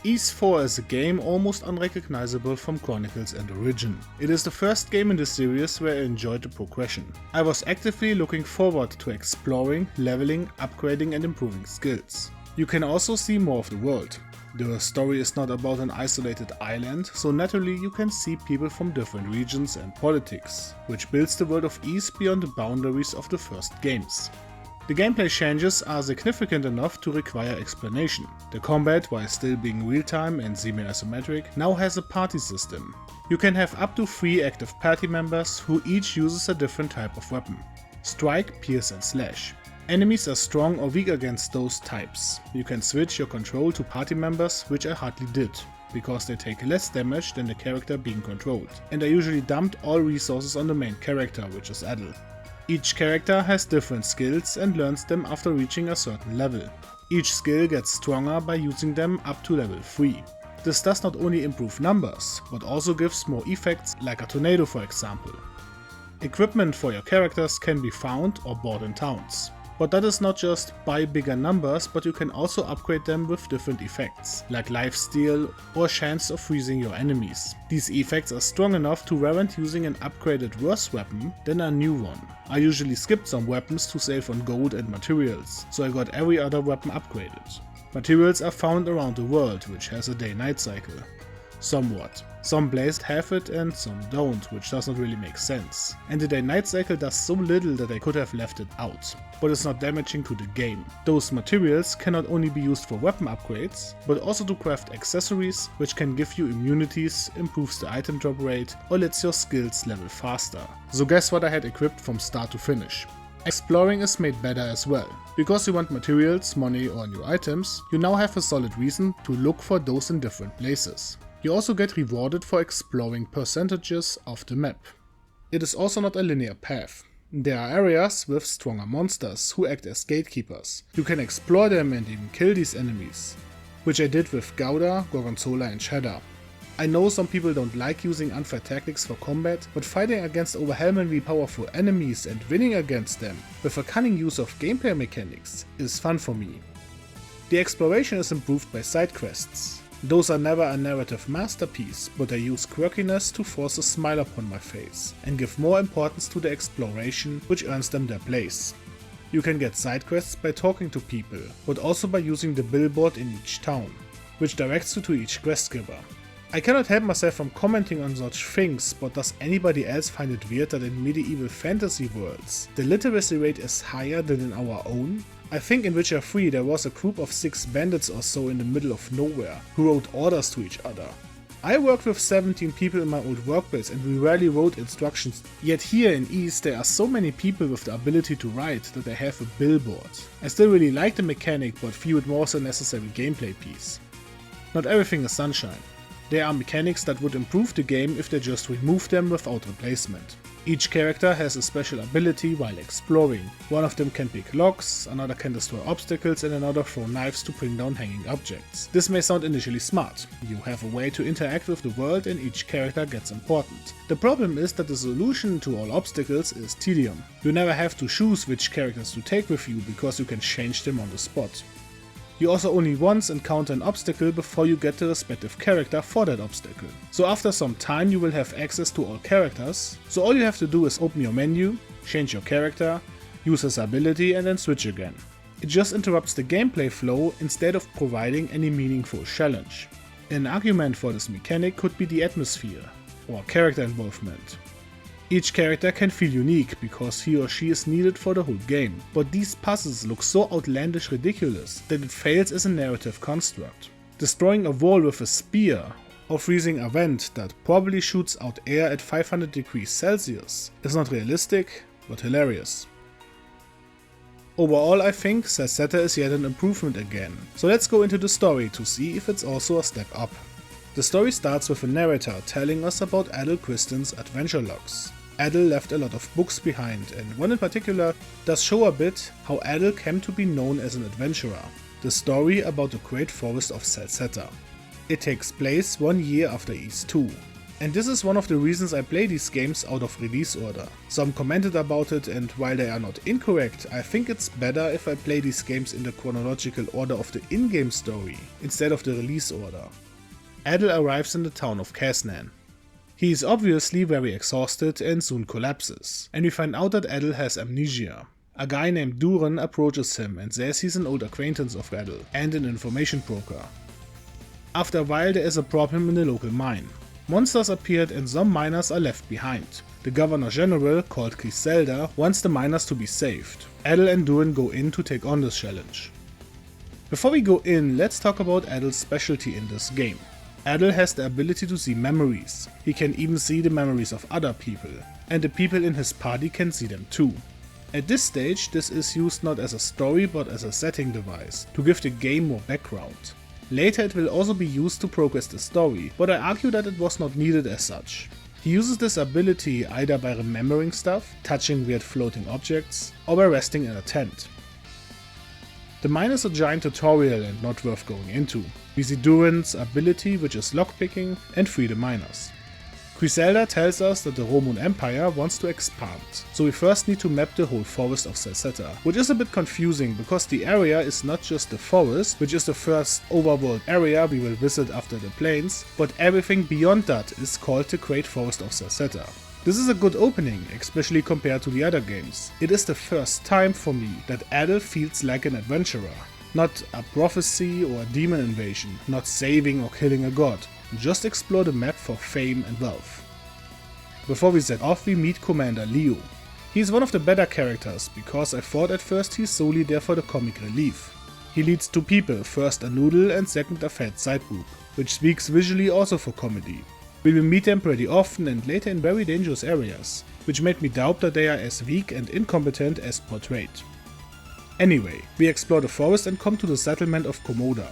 Ys 4 is a game almost unrecognizable from Chronicles and Origin. It is the first game in the series where I enjoyed the progression. I was actively looking forward to exploring, leveling, upgrading and improving skills. You can also see more of the world. The story is not about an isolated island, so naturally you can see people from different regions and politics, which builds the world of Ys beyond the boundaries of the first games. The gameplay changes are significant enough to require explanation. The combat, while still being real-time and semi-isometric, now has a party system. You can have up to 3 active party members who each uses a different type of weapon: strike, pierce and slash. Enemies are strong or weak against those types. You can switch your control to party members, which I hardly did, because they take less damage than the character being controlled, and I usually dumped all resources on the main character, which is Adel. Each character has different skills and learns them after reaching a certain level. Each skill gets stronger by using them up to level 3. This does not only improve numbers, but also gives more effects, like a tornado for example. Equipment for your characters can be found or bought in towns. But that is not just buy bigger numbers, but you can also upgrade them with different effects, like lifesteal or chance of freezing your enemies. These effects are strong enough to warrant using an upgraded worse weapon than a new one. I usually skipped some weapons to save on gold and materials, so I got every other weapon upgraded. Materials are found around the world, which has a day-night cycle. Somewhat. Some blazed have it and some don't, which does not really make sense. And the day-night cycle does so little that I could have left it out, but it's not damaging to the game. Those materials can not only be used for weapon upgrades, but also to craft accessories, which can give you immunities, improves the item drop rate, or lets your skills level faster. So guess what I had equipped from start to finish. Exploring is made better as well. Because you want materials, money or new items, you now have a solid reason to look for those in different places. You also get rewarded for exploring percentages of the map. It is also not a linear path. There are areas with stronger monsters who act as gatekeepers. You can explore them and even kill these enemies, which I did with Gouda, Gorgonzola and Cheddar. I know some people don't like using unfair tactics for combat, but fighting against overwhelmingly powerful enemies and winning against them with a cunning use of gameplay mechanics is fun for me. The exploration is improved by side quests. Those are never a narrative masterpiece, but I use quirkiness to force a smile upon my face and give more importance to the exploration, which earns them their place. You can get side quests by talking to people, but also by using the billboard in each town, which directs you to each quest giver. I cannot help myself from commenting on such things, but does anybody else find it weird that in medieval fantasy worlds, the literacy rate is higher than in our own? I think in Witcher 3 there was a group of 6 bandits or so in the middle of nowhere, who wrote orders to each other. I worked with 17 people in my old workplace and we rarely wrote instructions, yet here in Ys there are so many people with the ability to write that I have a billboard. I still really like the mechanic, but view it more as a necessary gameplay piece. Not everything is sunshine. There are mechanics that would improve the game if they just remove them without replacement. Each character has a special ability while exploring. One of them can pick locks, another can destroy obstacles and another throw knives to bring down hanging objects. This may sound initially smart. You have a way to interact with the world and each character gets important. The problem is that the solution to all obstacles is tedium. You never have to choose which characters to take with you because you can change them on the spot. You also only once encounter an obstacle before you get the respective character for that obstacle. So after some time you will have access to all characters, so all you have to do is open your menu, change your character, use his ability and then switch again. It just interrupts the gameplay flow instead of providing any meaningful challenge. An argument for this mechanic could be the atmosphere, or character involvement. Each character can feel unique because he or she is needed for the whole game, but these puzzles look so outlandish ridiculous that it fails as a narrative construct. Destroying a wall with a spear or freezing a vent that probably shoots out air at 500 degrees Celsius is not realistic, but hilarious. Overall I think Celceta is yet an improvement again, so let's go into the story to see if it's also a step up. The story starts with a narrator telling us about Adel Christen's adventure logs. Adel left a lot of books behind, and one in particular does show a bit how Adel came to be known as an adventurer. The story about the great forest of Celceta. It takes place 1 year after Ys 2. And this is one of the reasons I play these games out of release order. Some commented about it, and while they are not incorrect, I think it's better if I play these games in the chronological order of the in-game story, instead of the release order. Adel arrives in the town of Kaznan. He is obviously very exhausted and soon collapses, and we find out that Adel has amnesia. A guy named Duran approaches him and says he's an old acquaintance of Adel and an information broker. After a while there is a problem in the local mine. Monsters appeared and some miners are left behind. The Governor General, called Celceta, wants the miners to be saved. Adel and Duran go in to take on this challenge. Before we go in, let's talk about Adel's specialty in this game. Adel has the ability to see memories. He can even see the memories of other people, and the people in his party can see them too. At this stage, this is used not as a story but as a setting device, to give the game more background. Later it will also be used to progress the story, but I argue that it was not needed as such. He uses this ability either by remembering stuff, touching weird floating objects, or by resting in a tent. The mine is a giant tutorial and not worth going into. We see Duran's ability, which is lockpicking, and free the miners. Celceta tells us that the Roman Empire wants to expand, so we first need to map the whole forest of Celceta, which is a bit confusing because the area is not just the forest, which is the first overworld area we will visit after the plains, but everything beyond that is called the Great Forest of Celceta. This is a good opening, especially compared to the other games. It is the first time for me that Adel feels like an adventurer, not a prophecy or a demon invasion, not saving or killing a god. Just explore the map for fame and wealth. Before we set off, we meet Commander Leo. He is one of the better characters, because I thought at first he's solely there for the comic relief. He leads two people, first a noodle and second a fat side boob, which speaks visually also for comedy. We will meet them pretty often and later in very dangerous areas, which made me doubt that they are as weak and incompetent as portrayed. Anyway, we explore the forest and come to the settlement of Komoda.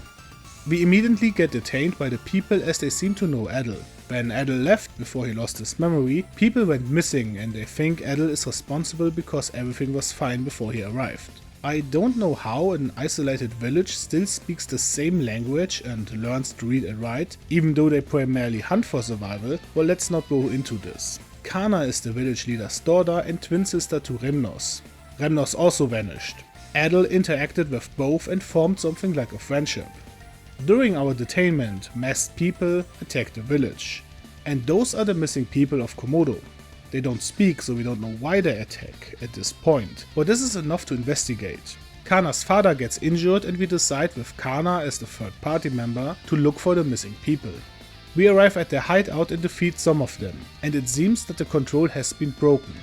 We immediately get detained by the people as they seem to know Adel. When Adel left before he lost his memory, people went missing and they think Adel is responsible because everything was fine before he arrived. I don't know how an isolated village still speaks the same language and learns to read and write, even though they primarily hunt for survival. Well, let's not go into this. Kana is the village leader's daughter and twin sister to Remnos. Remnos also vanished. Adel interacted with both and formed something like a friendship. During our detainment, masked people attacked the village, and those are the missing people of Komodo. They don't speak, so we don't know why they attack at this point, but this is enough to investigate. Kana's father gets injured and we decide with Kana as the third party member to look for the missing people. We arrive at their hideout and defeat some of them, and it seems that the control has been broken.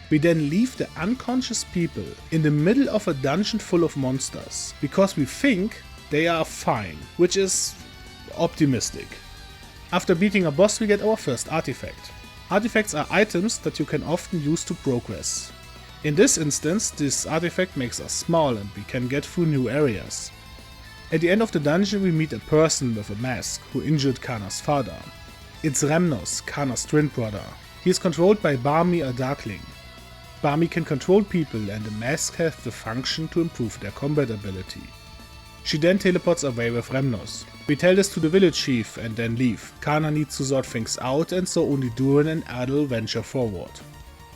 We then leave the unconscious people in the middle of a dungeon full of monsters, because we think they are fine, which is optimistic. After beating a boss we get our first artifact. Artifacts are items that you can often use to progress. In this instance, this artifact makes us small and we can get through new areas. At the end of the dungeon we meet a person with a mask who injured Kana's father. It's Remnos, Kana's twin brother. He is controlled by Barmy, a Darkling. Barmy can control people and the mask has the function to improve their combat ability. She then teleports away with Remnos. We tell this to the village chief and then leave. Kana needs to sort things out and so only Duran and Adel venture forward.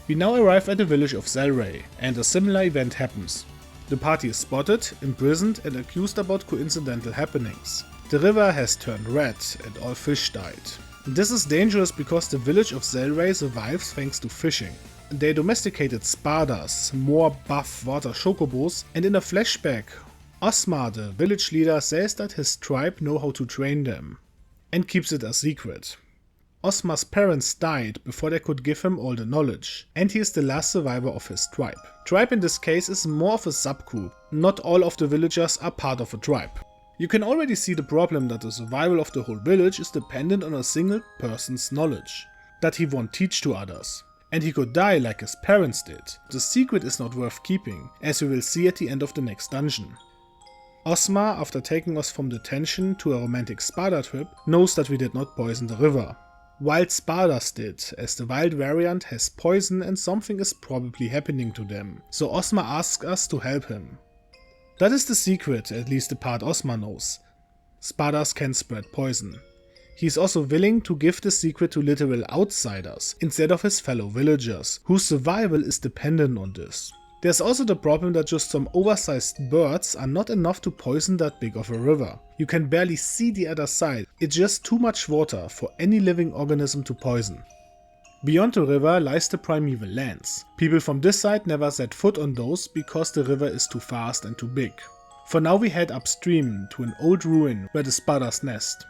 We now arrive at the village of Zelray and a similar event happens. The party is spotted, imprisoned and accused about coincidental happenings. The river has turned red and all fish died. This is dangerous because the village of Zelray survives thanks to fishing. They domesticated spadas, more buff water chocobos, and in a flashback, Osmar, the village leader, says that his tribe know how to train them, and keeps it a secret. Osmar's parents died before they could give him all the knowledge, and he is the last survivor of his tribe. Tribe in this case is more of a subgroup, not all of the villagers are part of a tribe. You can already see the problem that the survival of the whole village is dependent on a single person's knowledge, that he won't teach to others. And he could die like his parents did. The secret is not worth keeping, as we will see at the end of the next dungeon. Osmar, after taking us from detention to a romantic spada trip, knows that we did not poison the river. Wild spadas did, as the wild variant has poison and something is probably happening to them, so Osmar asks us to help him. That is the secret, at least the part Osmar knows. Spadas can spread poison. He is also willing to give the secret to literal outsiders instead of his fellow villagers, whose survival is dependent on this. There's also the problem that just some oversized birds are not enough to poison that big of a river. You can barely see the other side, it's just too much water for any living organism to poison. Beyond the river lies the primeval lands. People from this side never set foot on those because the river is too fast and too big. For now we head upstream to an old ruin where the spiders nest.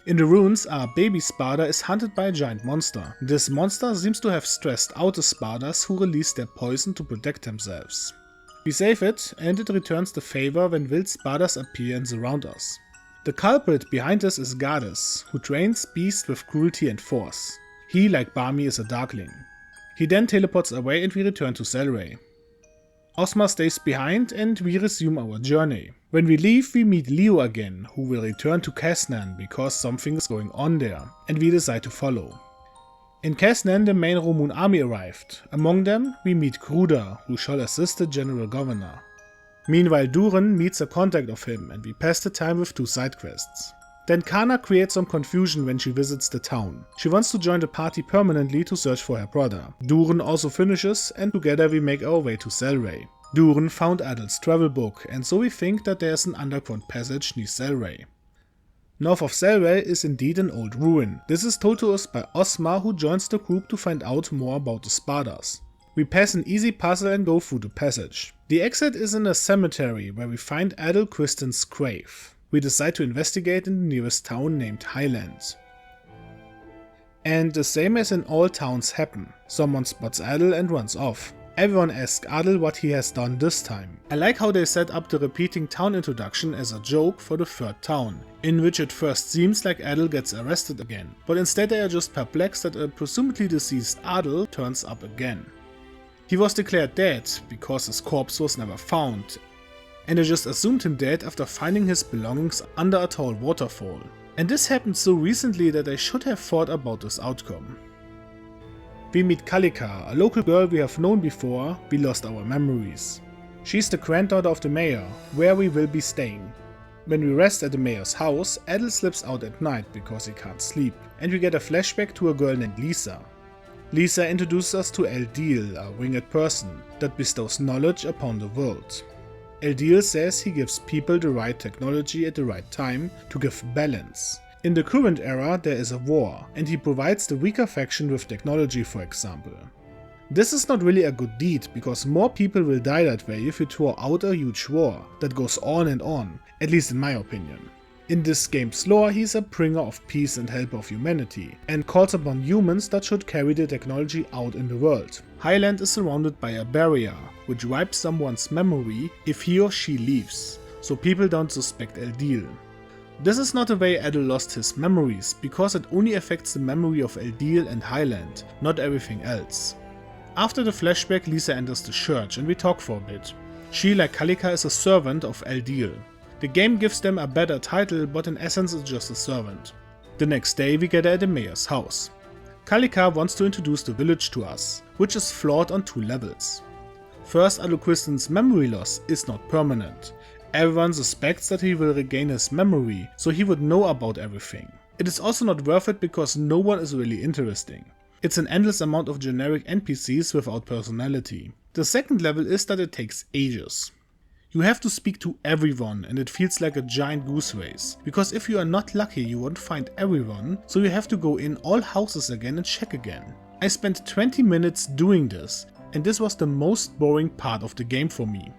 In the ruins, our baby spider is hunted by a giant monster. This monster seems to have stressed out the spiders who release their poison to protect themselves. We save it, and it returns the favor when wild spiders appear and surround us. The culprit behind this is Goddess, who trains beasts with cruelty and force. He, like Barmy, is a Darkling. He then teleports away and we return to Selray. Ozma stays behind and we resume our journey. When we leave, we meet Leo again, who will return to Casnan because something is going on there, and we decide to follow. In Casnan, the main Romun army arrived. Among them, we meet Kruda, who shall assist the general governor. Meanwhile, Duran meets a contact of him and we pass the time with 2 side quests. Then Kana creates some confusion when she visits the town. She wants to join the party permanently to search for her brother. Duran also finishes and together we make our way to Selray. Duran found Adel's travel book and so we think that there's an underground passage near Selray. North of Selray is indeed an old ruin. This is told to us by Ozma, who joins the group to find out more about the spiders. We pass an easy puzzle and go through the passage. The exit is in a cemetery where we find Adel Kristen's grave. We decide to investigate in the nearest town named Highland. And the same as in all towns happen. Someone spots Adel and runs off. Everyone asks Adel what he has done this time. I like how they set up the repeating town introduction as a joke for the 3rd town, in which it first seems like Adel gets arrested again, but instead they are just perplexed that a presumably deceased Adel turns up again. He was declared dead because his corpse was never found, and they just assumed him dead after finding his belongings under a tall waterfall. And this happened so recently that I should have thought about this outcome. We meet Kalika, a local girl we have known before we lost our memories. She's the granddaughter of the mayor, where we will be staying. When we rest at the mayor's house, Adel slips out at night because he can't sleep, and we get a flashback to a girl named Lisa. Lisa introduces us to Eldil, a winged person that bestows knowledge upon the world. Eldil says he gives people the right technology at the right time to give balance. In the current era there is a war, and he provides the weaker faction with technology, for example. This is not really a good deed, because more people will die that way if you throw out a huge war that goes on and on, at least in my opinion. In this game's lore, he is a bringer of peace and helper of humanity, and calls upon humans that should carry the technology out in the world. Highland is surrounded by a barrier, which wipes someone's memory if he or she leaves, so people don't suspect Eldil. This is not the way Adel lost his memories, because it only affects the memory of Eldil and Highland, not everything else. After the flashback, Lisa enters the church and we talk for a bit. She, like Kalika, is a servant of Eldil. The game gives them a better title, but in essence it's just a servant. The next day we gather at the mayor's house. Kalika wants to introduce the village to us, which is flawed on 2 levels. First, Adokristen's memory loss is not permanent. Everyone suspects that he will regain his memory, so he would know about everything. It is also not worth it because no one is really interesting. It's an endless amount of generic NPCs without personality. The second level is that it takes ages. You have to speak to everyone and it feels like a giant goose race, because if you are not lucky you won't find everyone, so you have to go in all houses again and check again. I spent 20 minutes doing this, and this was the most boring part of the game for me.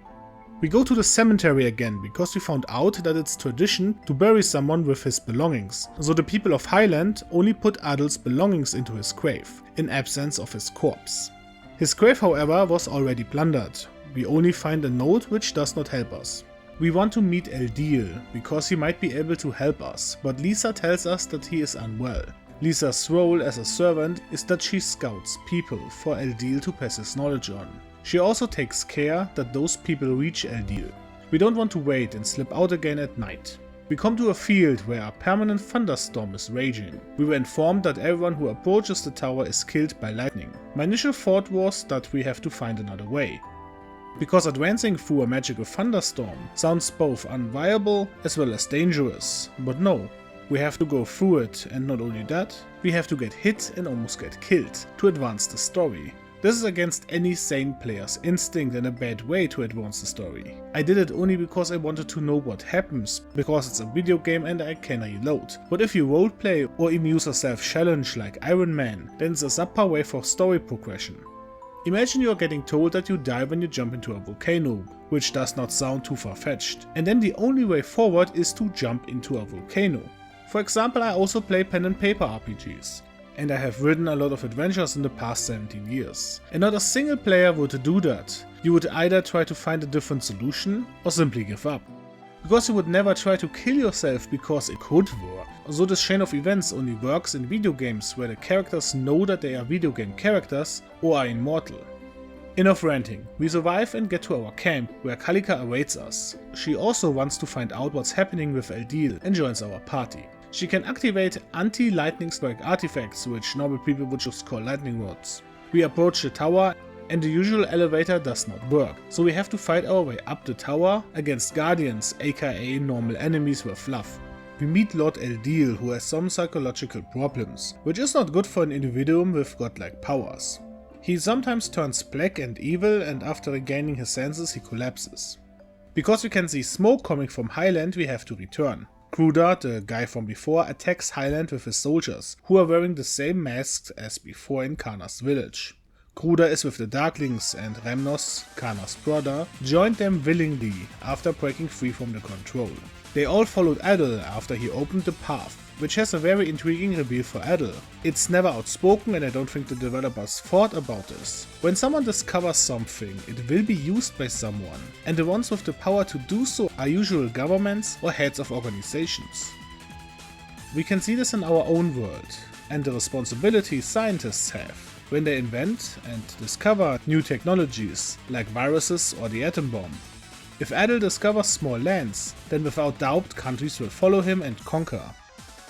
We go to the cemetery again because we found out that it's tradition to bury someone with his belongings, so the people of Highland only put Adel's belongings into his grave, in absence of his corpse. His grave, however, was already plundered. We only find a note which does not help us. We want to meet Eldil, because he might be able to help us, but Lisa tells us that he is unwell. Lisa's role as a servant is that she scouts people for Eldil to pass his knowledge on. She also takes care that those people reach Eldil. We don't want to wait and slip out again at night. We come to a field where a permanent thunderstorm is raging. We were informed that everyone who approaches the tower is killed by lightning. My initial thought was that we have to find another way, because advancing through a magical thunderstorm sounds both unviable as well as dangerous, but no. We have to go through it, and not only that, we have to get hit and almost get killed to advance the story. This is against any sane player's instinct and a bad way to advance the story. I did it only because I wanted to know what happens, because it's a video game and I can reload. But if you roleplay or even use a self-challenge like Iron Man, then it's a subpar way for story progression. Imagine you are getting told that you die when you jump into a volcano, which does not sound too far-fetched, and then the only way forward is to jump into a volcano. For example, I also play pen and paper RPGs. And I have written a lot of adventures in the past 17 years. And not a single player would do that. You would either try to find a different solution or simply give up. Because you would never try to kill yourself because it could work. So this chain of events only works in video games where the characters know that they are video game characters or are immortal. Enough ranting, we survive and get to our camp where Kalika awaits us. She also wants to find out what's happening with Eldil and joins our party. She can activate anti-lightning strike artifacts, which normal people would just call lightning rods. We approach the tower and the usual elevator does not work, so we have to fight our way up the tower against guardians, aka normal enemies with fluff. We meet Lord Eldil, who has some psychological problems, which is not good for an individuum with godlike powers. He sometimes turns black and evil, and after regaining his senses he collapses. Because we can see smoke coming from Highland, we have to return. Kruda, the guy from before, attacks Highland with his soldiers, who are wearing the same masks as before in Kana's village. Kruda is with the Darklings, and Remnos, Kana's brother, joined them willingly after breaking free from the control. They all followed Adel after he opened the path, which has a very intriguing reveal for Adel. It's never outspoken and I don't think the developers thought about this. When someone discovers something, it will be used by someone, and the ones with the power to do so are usual governments or heads of organizations. We can see this in our own world, and the responsibility scientists have when they invent and discover new technologies like viruses or the atom bomb. If Adel discovers small lands, then without doubt countries will follow him and conquer.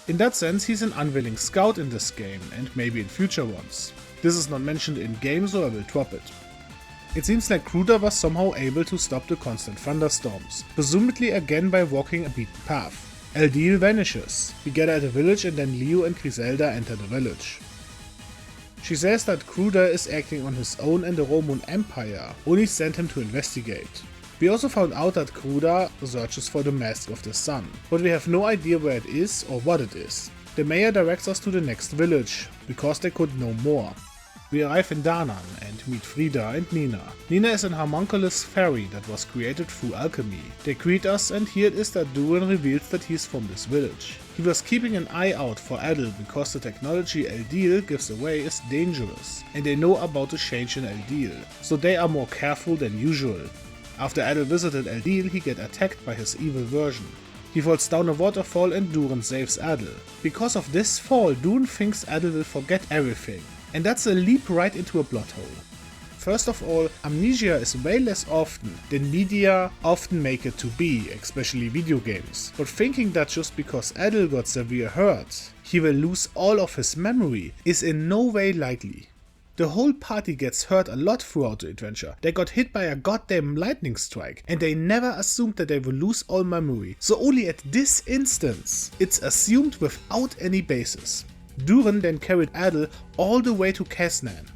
In that sense, he's an unwilling scout in this game, and maybe in future ones. This is not mentioned in game, so I will drop it. It seems like Kruda was somehow able to stop the constant thunderstorms, presumably again by walking a beaten path. Eldil vanishes. We gather at a village and then Leo and Griselda enter the village. She says that Kruda is acting on his own and the Roman Empire only sent him to investigate. We also found out that Kruda searches for the Mask of the Sun, but we have no idea where it is or what it is. The mayor directs us to the next village, because they could know more. We arrive in Danan and meet Frida and Nina. Nina is an homunculus fairy that was created through alchemy. They greet us, and here it is that Durin reveals that he is from this village. He was keeping an eye out for Adel because the technology Eldil gives away is dangerous, and they know about the change in Eldil, so they are more careful than usual. After Adel visited Eldil, he gets attacked by his evil version. He falls down a waterfall and Durin saves Adel. Because of this fall, Durin thinks Adel will forget everything, and that's a leap right into a plot hole. First of all, amnesia is way less often than media often make it to be, especially video games. But thinking that just because Adel got severe hurt, he will lose all of his memory is in no way likely. The whole party gets hurt a lot throughout the adventure. They got hit by a goddamn lightning strike, and they never assumed that they will lose all memory. So only at this instance, it's assumed without any basis. Durin then carried Adel all the way to Kasnan.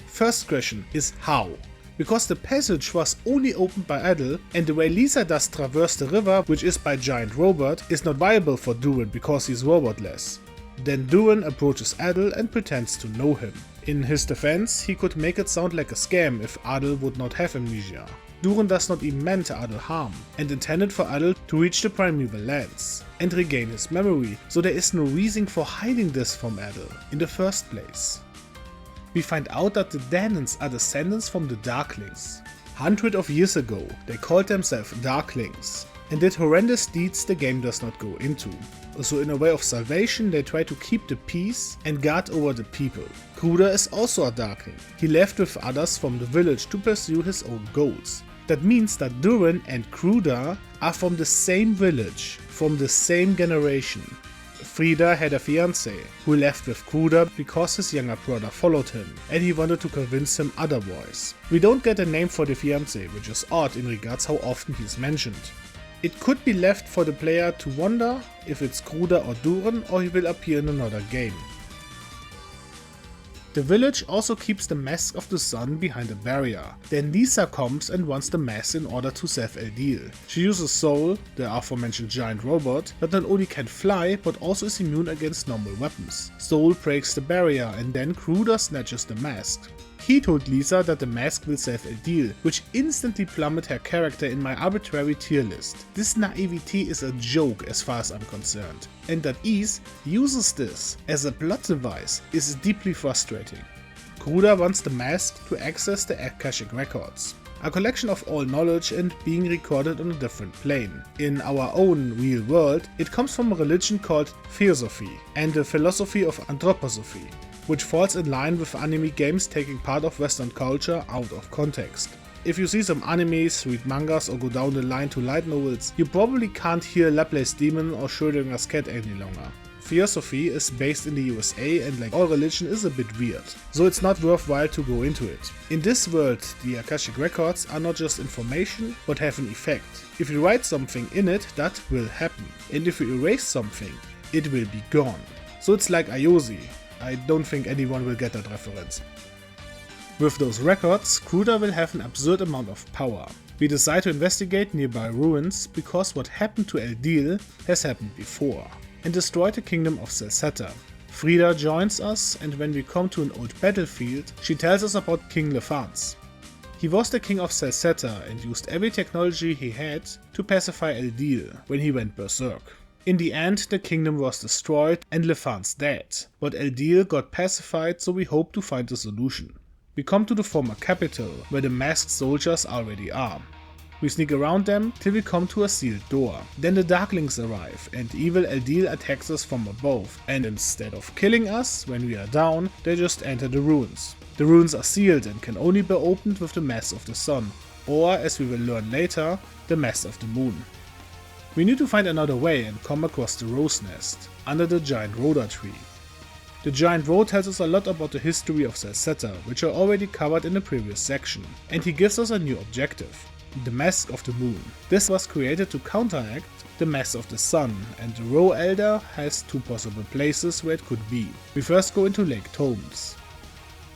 First question is how? Because the passage was only opened by Adel, and the way Lisa does traverse the river, which is by giant robot, is not viable for Durin because he's robotless. Then Durin approaches Adel and pretends to know him. In his defense, he could make it sound like a scam if Adel would not have amnesia. Durin does not even mean Adel harm, and intended for Adel to reach the primeval lands and regain his memory, so there is no reason for hiding this from Adel in the first place. We find out that the Danans are descendants from the Darklings. Hundreds of years ago, they called themselves Darklings, and did horrendous deeds the game does not go into. So in a way of salvation, they try to keep the peace and guard over the people. Kruda is also a Darkling. He left with others from the village to pursue his own goals. That means that Durin and Kruda are from the same village, from the same generation. Frida had a fiancé who left with Kruda because his younger brother followed him and he wanted to convince him otherwise. We don't get a name for the fiancé, which is odd in regards how often he is mentioned. It could be left for the player to wonder if it's Kruda or Duren, or he will appear in another game. The village also keeps the Mask of the Sun behind a barrier. Then Lisa comes and wants the mask in order to save Eldil. She uses Soul, the aforementioned giant robot, that not only can fly but also is immune against normal weapons. Soul breaks the barrier and then Kruda snatches the mask. He told Lisa that the mask will save Eldil, which instantly plummeted her character in my arbitrary tier list. This naivety is a joke as far as I'm concerned, and that Ys uses this as a plot device is deeply frustrating. Kruda wants the mask to access the Akashic records, a collection of all knowledge and being recorded on a different plane. In our own real world, it comes from a religion called Theosophy and the philosophy of Anthroposophy, which falls in line with anime games taking part of Western culture out of context. If you see some animes, read mangas or go down the line to light novels, you probably can't hear Laplace Demon or Schrödinger's cat any longer. Theosophy is based in the USA and like all religion is a bit weird, so it's not worthwhile to go into it. In this world, the Akashic records are not just information, but have an effect. If you write something in it, that will happen, and if you erase something, it will be gone. So it's like Ayosi. I don't think anyone will get that reference. With those records, Kruda will have an absurd amount of power. We decide to investigate nearby ruins because what happened to Eldil has happened before, and destroyed the kingdom of Celceta. Frida joins us, and when we come to an old battlefield, she tells us about King Lefans. He was the king of Celceta and used every technology he had to pacify Eldil when he went berserk. In the end, the kingdom was destroyed and Lefans dead, but Eldil got pacified, so we hope to find a solution. We come to the former capital, where the masked soldiers already are. We sneak around them till we come to a sealed door. Then the Darklings arrive and evil Eldil attacks us from above, and instead of killing us when we are down, they just enter the ruins. The ruins are sealed and can only be opened with the Mask of the Sun, or as we will learn later, the Mask of the Moon. We need to find another way and come across the Rose Nest, under the giant Rhoda tree. The giant road tells us a lot about the history of Celceta, which I already covered in the previous section, and he gives us a new objective, the Mask of the Moon. This was created to counteract the Mask of the Sun, and the Row Elder has two possible places where it could be. We first go into Lake Tomes.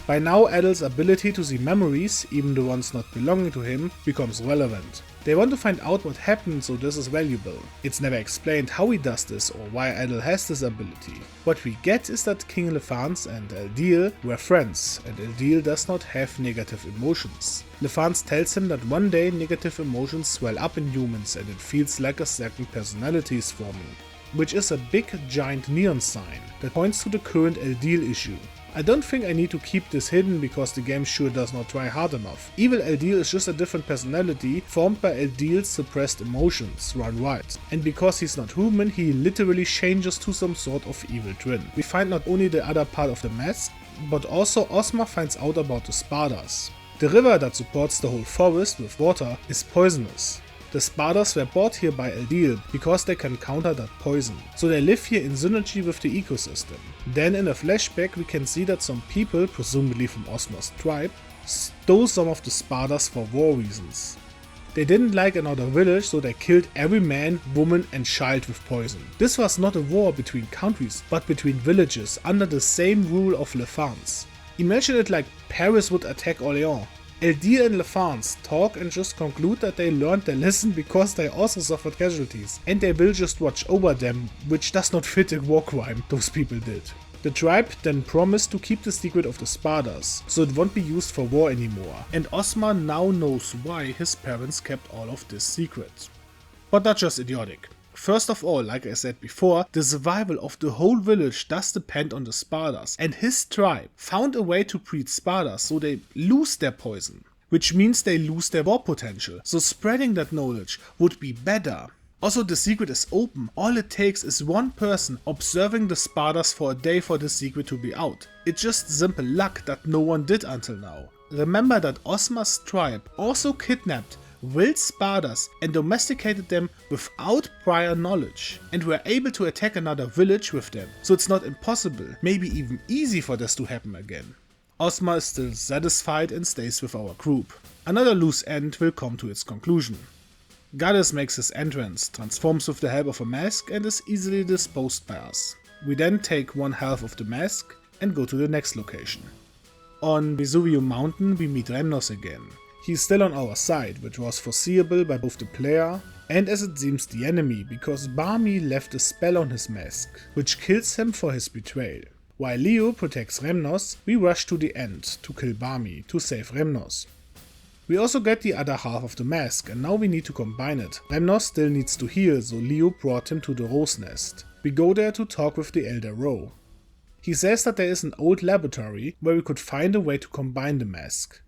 By now Adol's ability to see memories, even the ones not belonging to him, becomes relevant. They want to find out what happened, so this is valuable. It's never explained how he does this or why Adol has this ability. What we get is that King Lefans and Eldil were friends, and Eldil does not have negative emotions. Lefans tells him that one day negative emotions swell up in humans and it feels like a second personality is forming, which is a big giant neon sign that points to the current Eldil issue. I don't think I need to keep this hidden because the game sure does not try hard enough. Evil Eldil is just a different personality formed by Eldil's suppressed emotions, run wild. And because he's not human, he literally changes to some sort of evil twin. We find not only the other part of the mask, but also Ozma finds out about the Spadars. The river that supports the whole forest with water is poisonous. The Spadars were brought here by Eldil because they can counter that poison, so they live here in synergy with the ecosystem. Then in a flashback we can see that some people, presumably from Ozma's tribe, stole some of the Spadars for war reasons. They didn't like another village, so they killed every man, woman and child with poison. This was not a war between countries, but between villages under the same rule of Lefans. Imagine it like Paris would attack Orléans. Eldil and Lefans talk and just conclude that they learned their lesson because they also suffered casualties, and they will just watch over them, which does not fit the war crime those people did. The tribe then promised to keep the secret of the Spadars, so it won't be used for war anymore, and Ozma now knows why his parents kept all of this secret. But that's just idiotic. First of all, like I said before, the survival of the whole village does depend on the Spadars, and his tribe found a way to breed Spadars so they lose their poison, which means they lose their war potential, so spreading that knowledge would be better. Also, the secret is open, all it takes is one person observing the Spadars for a day for the secret to be out. It's just simple luck that no one did until now. Remember that Ozma's tribe also kidnapped wild Spadars and domesticated them without prior knowledge, and were able to attack another village with them, so it's not impossible, maybe even easy for this to happen again. Ozma is still satisfied and stays with our group. Another loose end will come to its conclusion. Goddess makes his entrance, transforms with the help of a mask and is easily disposed by us. We then take one half of the mask and go to the next location. On Vesuvio Mountain we meet Remnos again. He is still on our side, which was foreseeable by both the player and as it seems the enemy, because Barmy left a spell on his mask, which kills him for his betrayal. While Leo protects Remnos, we rush to the end to kill Barmy to save Remnos. We also get the other half of the mask and now we need to combine it. Remnos still needs to heal, so Leo brought him to the Rose Nest. We go there to talk with the Elder Ro. He says that there is an old laboratory where we could find a way to combine the mask,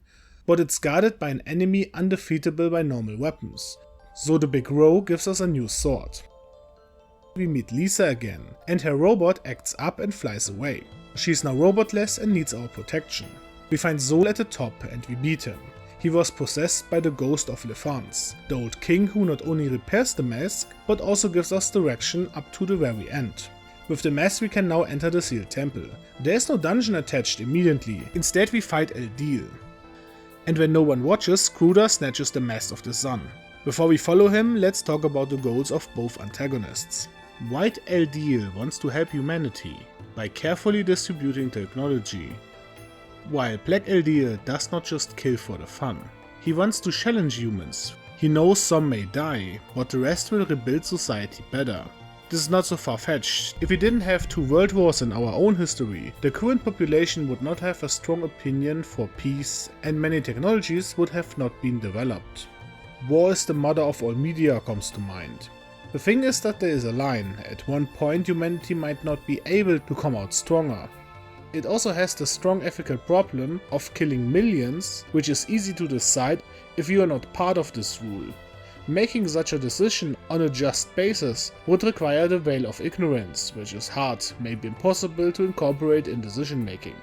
but it's guarded by an enemy undefeatable by normal weapons, so the Big Ro gives us a new sword. We meet Lisa again, and her robot acts up and flies away. She's now robotless and needs our protection. We find Sol at the top and we beat him. He was possessed by the ghost of Lefans, the old king who not only repairs the mask, but also gives us direction up to the very end. With the mask we can now enter the sealed temple. There is no dungeon attached immediately, instead we fight Eldil. And when no one watches, Kruda snatches the mask of the sun. Before we follow him, let's talk about the goals of both antagonists. White Eldil wants to help humanity by carefully distributing technology, while Black Eldil does not just kill for the fun. He wants to challenge humans. He knows some may die, but the rest will rebuild society better. This is not so far-fetched. If we didn't have 2 world wars in our own history, the current population would not have a strong opinion for peace and many technologies would have not been developed. War is the mother of all media comes to mind. The thing is that there is a line. At one point humanity might not be able to come out stronger. It also has the strong ethical problem of killing millions, which is easy to decide if you are not part of this rule. Making such a decision on a just basis would require the veil of ignorance, which is hard, maybe impossible to incorporate in decision making.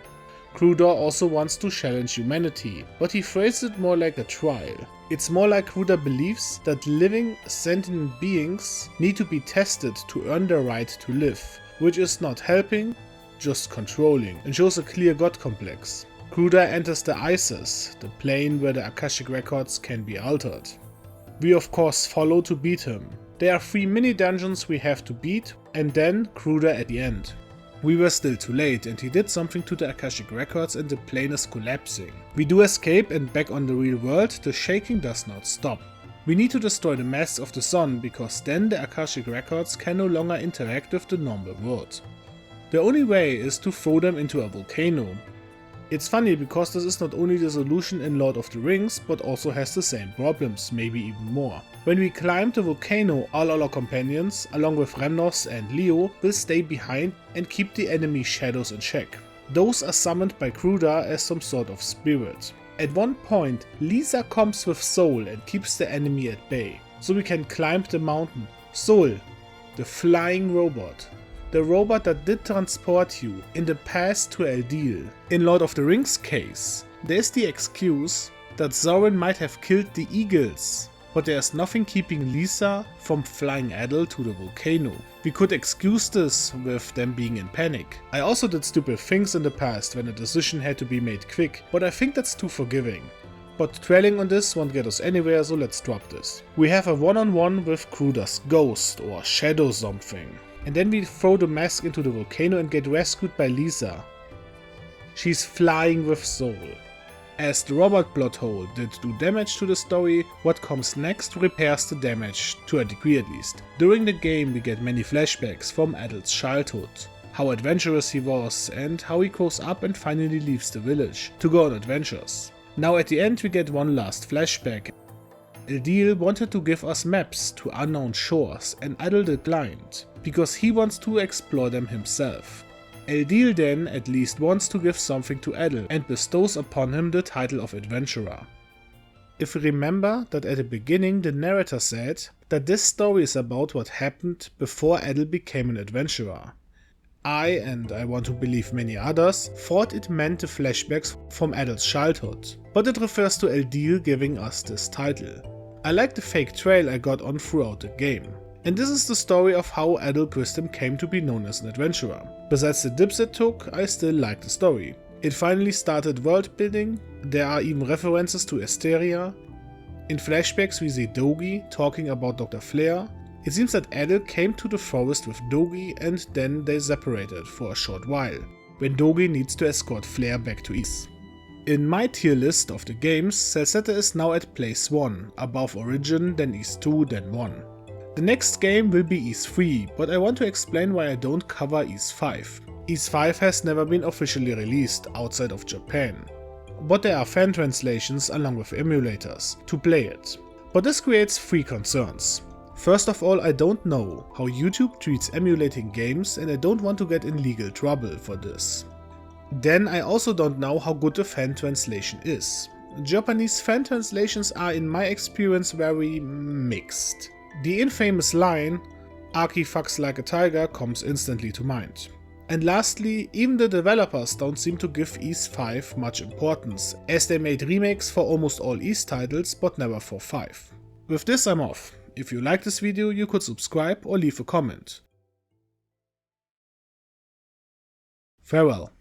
Kruda also wants to challenge humanity, but he phrases it more like a trial. It's more like Kruda believes that living sentient beings need to be tested to earn their right to live, which is not helping, just controlling, and shows a clear god complex. Kruda enters the Isis, the plane where the Akashic records can be altered. We of course follow to beat him. There are 3 mini dungeons we have to beat, and then Kruda at the end. We were still too late and he did something to the Akashic records and the plane is collapsing. We do escape and back on the real world, the shaking does not stop. We need to destroy the masks of the sun, because then the Akashic records can no longer interact with the normal world. The only way is to throw them into a volcano. It's funny because this is not only the solution in Lord of the Rings, but also has the same problems, maybe even more. When we climb the volcano, all our companions, along with Remnos and Leo, will stay behind and keep the enemy shadows in check. Those are summoned by Kruda as some sort of spirit. At one point, Lisa comes with Sol and keeps the enemy at bay, so we can climb the mountain. Sol, the flying robot. The robot that did transport you in the past to Eldil. In Lord of the Rings case, there's the excuse that Sauron might have killed the eagles, but there's nothing keeping Lisa from flying Adel to the volcano. We could excuse this with them being in panic. I also did stupid things in the past when a decision had to be made quick, but I think that's too forgiving. But dwelling on this won't get us anywhere, so let's drop this. We have a one-on-one with Kruda's ghost or shadow something. And then we throw the mask into the volcano and get rescued by Lisa. She's flying with Sol. As the robot plot hole did do damage to the story, what comes next repairs the damage, to a degree at least. During the game we get many flashbacks from Adel's childhood. How adventurous he was and how he grows up and finally leaves the village to go on adventures. Now at the end we get one last flashback. Eldil wanted to give us maps to unknown shores and Adel declined, because he wants to explore them himself. Eldil then at least wants to give something to Adel and bestows upon him the title of adventurer. If we remember that at the beginning the narrator said that this story is about what happened before Adel became an adventurer. I, and I want to believe many others, thought it meant the flashbacks from Adel's childhood, but it refers to Eldil giving us this title. I like the fake trail I got on throughout the game. And this is the story of how Adel Gristom came to be known as an adventurer. Besides the dips it took, I still like the story. It finally started world building, there are even references to Esteria, In flashbacks we see Dogi talking about Dr. Flare. It seems that Adel came to the forest with Dogi and then they separated for a short while, when Dogi needs to escort Flare back to Ys. In my tier list of the games, Celceta is now at place 1, above Origin, then Ys 2, then 1. The next game will be Ys 3, but I want to explain why I don't cover Ys 5. Ys 5 has never been officially released outside of Japan, but there are fan translations along with emulators to play it. But this creates 3 concerns. First of all, I don't know how YouTube treats emulating games and I don't want to get in legal trouble for this. Then I also don't know how good the fan translation is. Japanese fan translations are in my experience very mixed. The infamous line, "Aki fucks like a tiger" comes instantly to mind. And lastly, even the developers don't seem to give Ys 5 much importance, as they made remakes for almost all Ys titles but never for 5. With this I'm off. If you like this video, you could subscribe or leave a comment. Farewell.